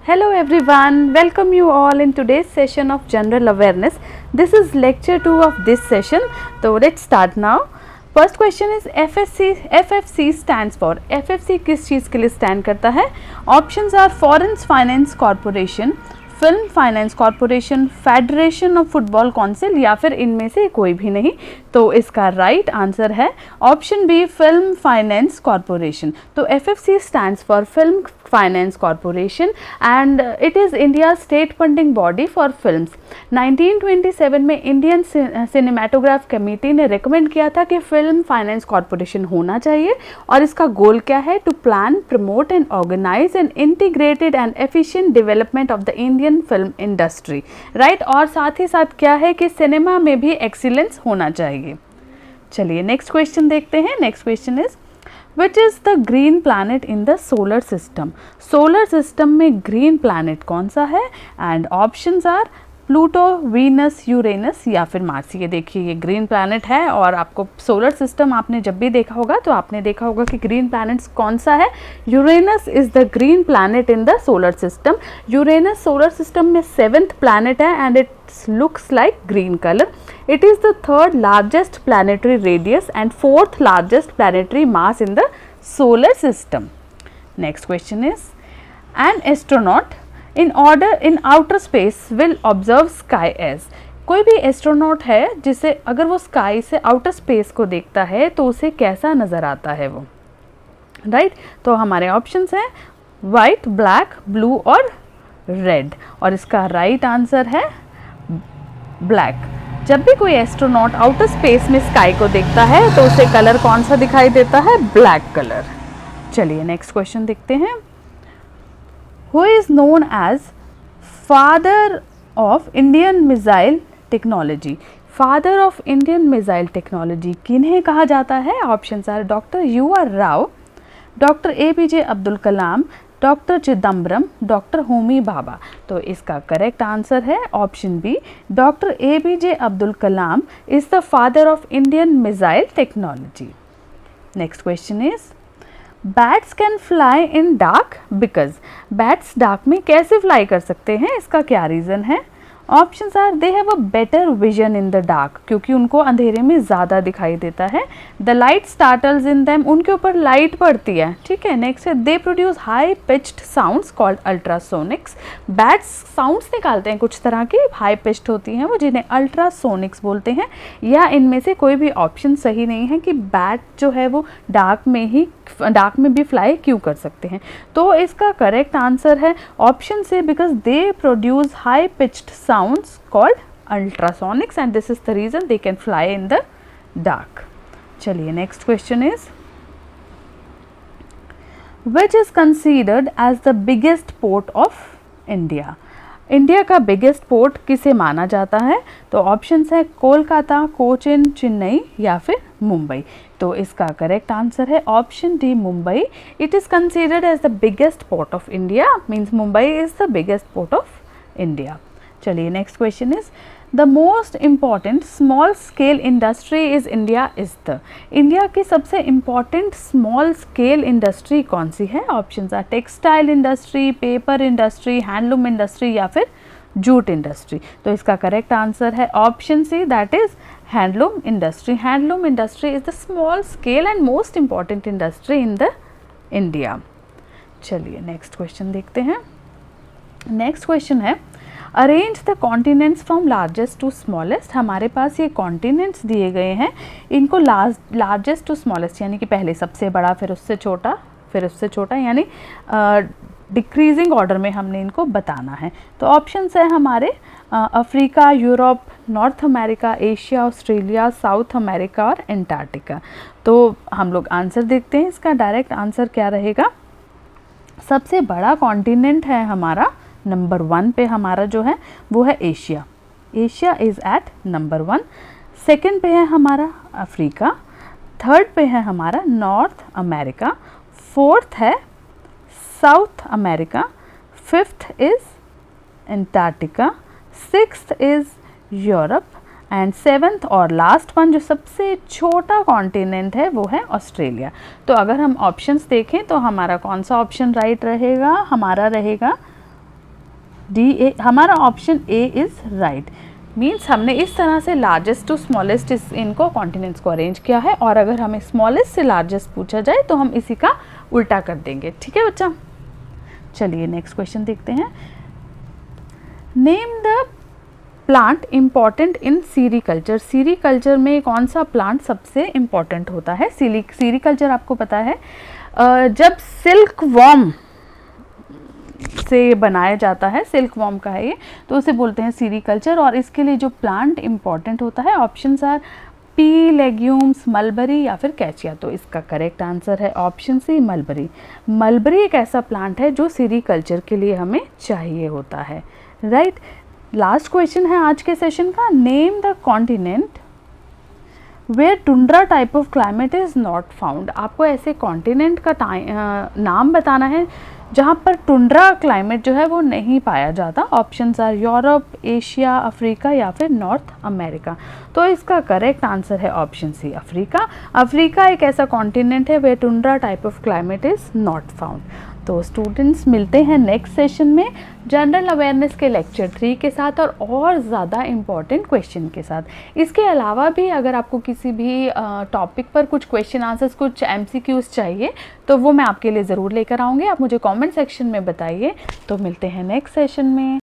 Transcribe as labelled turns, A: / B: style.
A: Hello everyone, welcome you all in today's session of General Awareness. This is lecture 2 of this session. So let's start now. First question is FFC stands for. FFC किस चीज़ के लिए stand करता है? Options are Foreign Finance Corporation, film finance corporation, federation of football council या फिर इनमें से कोई भी नहीं। तो इसका राइट आंसर है option B, film finance corporation. तो FFC stands for film finance corporation and it is India state funding body for films. 1927 में इंडियन सिनेमाटोग्राफ कमेटी ने रिकमेंड किया था कि फिल्म फाइनेंस कॉरपोरेशन होना चाहिए और इसका गोल क्या है? To plan, promote and organise an integrated and efficient development of the Indian film industry, right. और साथ ही साथ क्या है कि सिनेमा में भी एक्सीलेंस होना चाहिए। चलिए नेक्स्ट क्वेश्चन देखते हैं। Next question is which is the green planet in the solar system. Solar system में ग्रीन प्लैनेट कौन सा है? And options are Pluto, Venus, Uranus या फिर मार्स। ये देखिए ये ग्रीन प्लैनेट है और आपको सोलर सिस्टम आपने जब भी देखा होगा तो आपने देखा होगा कि ग्रीन प्लैनेट्स कौन सा है। Uranus is the green planet in the solar system. Uranus solar system में 7th प्लैनेट है and it looks like green colour. It is the 3rd largest planetary radius and 4th largest planetary mass in the solar system. Next question is, an astronaut in outer space will observe sky as. कोई भी astronaut है जिसे अगर वो sky से outer space को देखता है तो उसे कैसा नज़र आता है वो, राइट। तो हमारे ऑप्शंस हैं वाइट, ब्लैक, ब्लू और रेड और इसका राइट आंसर है ब्लैक। जब भी कोई एस्ट्रोनॉट आउटर स्पेस में स्काई को देखता है तो उसे कलर कौन सा दिखाई देता है? Black colour. चलिए नेक्स्ट क्वेश्चन देखते हैं। Who is known as father of Indian missile technology. Father of Indian missile technology किन्हें कहा जाता है? Options are doctor U R. Rao, doctor APJ Abdul Kalam, doctor Chidambaram, doctor Homi Bhabha. तो इसका करेक्ट आंसर है option B, doctor APJ Abdul Kalam is the father of Indian missile technology. Next question is bats can fly in dark because. Bats dark में कैसे fly कर सकते हैं? इसका क्या रीज़न है? Options are they have a better vision in the dark, क्योंकि उनको अंधेरे में ज़्यादा दिखाई देता है। The light startles in them, उनके ऊपर लाइट पड़ती है, ठीक है। नेक्स्ट है they produce high pitched sounds called ultrasonics. Bats sounds निकालते हैं कुछ तरह की हाई पिच्ड होती हैं वो, जिन्हें अल्ट्रासोनिक्स बोलते हैं। या इनमें से कोई भी ऑप्शन सही नहीं है कि बैट जो है वो डार्क में भी फ्लाई क्यों कर सकते हैं। तो इसका करेक्ट आंसर है ऑप्शन से, because they produce high pitched sounds called ultrasonics and this is the reason they can fly in the dark. चलिए next question is which is considered as the biggest port of India. India का biggest port किसे माना जाता है? तो options है कोलकाता, कोचिन, चेन्नई या फिर मुंबई। तो इसका करेक्ट आंसर है option D, Mumbai. It is considered as the biggest port of India, means Mumbai is the biggest port of India. चलिए next question is the most important small scale industry is India is the. India की सबसे important small scale industry कौन सी है? Options are textile industry, paper industry, handloom industry या फिर jute industry. तो इसका करेक्ट आंसर है option C, that is handloom industry. Handloom industry is the small scale and most important industry in the India. चलिए next question देखते हैं। Next question है arrange the continents from largest to smallest. हमारे पास ये continents दिए गए हैं, इनको लार्जेस्ट टू स्मॉलेस्ट यानी कि पहले सबसे बड़ा, फिर उससे छोटा, फिर उससे छोटा, यानी डिक्रीजिंग ऑर्डर में हमने इनको बताना है। तो ऑप्शंस है हमारे Africa, Europe, north America, Asia, Australia, south America और एंटार्क्टिका। तो हम लोग आंसर देखते हैं, इसका डायरेक्ट आंसर क्या रहेगा? सबसे बड़ा कॉन्टिनेंट है हमारा नंबर 1 पे हमारा जो है वो है Asia. Asia is at number 1। Second पे है हमारा अफ्रीका, थर्ड पे है हमारा नॉर्थ अमेरिका, फोर्थ है South America, fifth is Antarctica, sixth is Europe and seventh और लास्ट वन जो सबसे छोटा कॉन्टिनेंट है वो है ऑस्ट्रेलिया। तो अगर हम ऑप्शंस देखें तो हमारा कौन सा ऑप्शन राइट रहेगा? हमारा रहेगा डी ए, हमारा option A is right. Means हमने इस तरह से लार्जेस्ट टू स्मॉलेस्ट इनको कॉन्टिनेंट्स को अरेंज किया है, और अगर हमें स्मॉलेस्ट से लार्जेस्ट पूछा जाए तो हम इसी का उल्टा कर देंगे। ठीक है बच्चा, चलिए नेक्स्ट क्वेश्चन देखते हैं। Name the plant important in sericulture. Sericulture में कौन सा प्लांट सबसे इम्पॉर्टेंट होता है? सीरीकल्चर आपको पता है जब सिल्क वॉर्म से बनाया जाता है, सिल्क वॉर्म का है ये, तो उसे बोलते हैं सीरीकल्चर। और इसके लिए जो प्लांट इम्पॉर्टेंट होता है, options R P, legumes, mulberry या फिर कैचिया। तो इसका करेक्ट आंसर है ऑप्शन सी, मलबरी। मलबरी एक ऐसा प्लांट है जो सीरीकल्चर के लिए हमें चाहिए होता है, राइट। लास्ट क्वेश्चन है आज के सेशन का। Name the continent where tundra type of climate is not found. आपको ऐसे कॉन्टिनेंट का नाम बताना है जहाँ पर टुंड्रा क्लाइमेट जो है वो नहीं पाया जाता। Options are Europe, Asia, Africa या फिर नॉर्थ अमेरिका। तो इसका करेक्ट आंसर है ऑप्शन सी, अफ्रीका। अफ्रीका एक ऐसा कॉन्टिनेंट है where tundra type of climate is not found. तो स्टूडेंट्स मिलते हैं नेक्स्ट सेशन में जनरल अवेयरनेस के लेक्चर 3 के साथ और ज़्यादा इम्पॉर्टेंट क्वेश्चन के साथ। इसके अलावा भी अगर आपको किसी भी टॉपिक पर कुछ क्वेश्चन आंसर्स, कुछ MCQs चाहिए तो वो मैं आपके लिए ज़रूर लेकर आऊँगी। आप मुझे कमेंट सेक्शन में बताइए। तो मिलते हैं नेक्स्ट सेशन में।